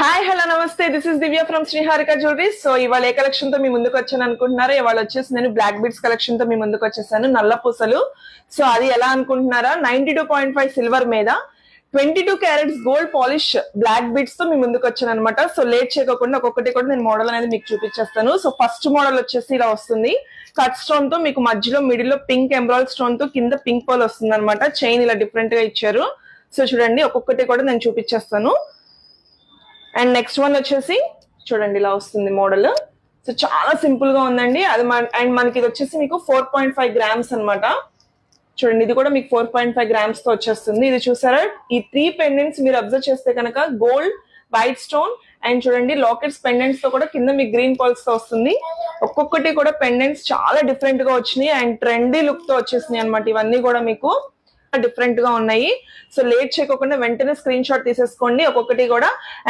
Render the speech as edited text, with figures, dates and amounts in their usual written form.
Hi hello నమస్తే, this is Divya from Sriharika jewelleries. So ఇవాళ ఏ collection తో మీ ముందుకు వచ్చాను అనుకుంటున్నారా? ఇవాళ వచ్చేసి నేను బ్లాక్ బీడ్స్ కలెక్షన్ తో మీ ముందుకు వచ్చేసాను, నల్ల పూసలు. సో అది ఎలా అనుకుంటున్నారా? 92.5 సిల్వర్ మీద 22 carats gold polish black beads తో మీ ముందుకు వచ్చాను అనమాట. సో లేట్ చేయకుండా ఒక్కొక్కటి కూడా నేను మోడల్ అనేది మీకు చూపించేస్తాను. సో ఫస్ట్ మోడల్ వచ్చేసి ఇలా వస్తుంది, కట్ స్టోన్ తో మీకు మధ్యలో మిడిల్ లో పింక్ ఎంబ్రాయిడ్ స్టోన్ తో కింద పింక్ పర్ల్ వస్తుంది అనమాట. చైన్ ఇలా డిఫరెంట్ గా ఇచ్చారు. సో చూడండి, ఒక్కొక్కటి కూడా నేను చూపించేస్తాను. అండ్ నెక్స్ట్ వన్ వచ్చేసి చూడండి, ఇలా వస్తుంది మోడల్. సో చాలా సింపుల్ గా ఉందండి అది. అండ్ మనకి ఇది వచ్చేసి మీకు 4.5 గ్రామ్స్ అనమాట. చూడండి, ఇది కూడా మీకు 4.5 గ్రామ్స్ తో వచ్చేస్తుంది. ఇది చూసారా, ఈ 3 పెండెంట్స్ మీరు అబ్జర్వ్ చేస్తే కనుక గోల్డ్, వైట్ స్టోన్ అండ్ చూడండి లాకెట్స్ పెండెంట్స్ తో కూడా కింద మీకు గ్రీన్ పర్ల్స్ తో వస్తుంది. ఒక్కొక్కటి కూడా పెండెంట్స్ చాలా డిఫరెంట్ గా వచ్చినాయి అండ్ ట్రెండీ లుక్ తో వచ్చేసినాయి అనమాట. ఇవన్నీ కూడా మీకు డిఫరెంట్ గా ఉన్నాయి. సో లేట్ చేయకుండా వెంటనే స్క్రీన్ షాట్ తీసేసుకోండి ఒక్కొక్కటి కూడా.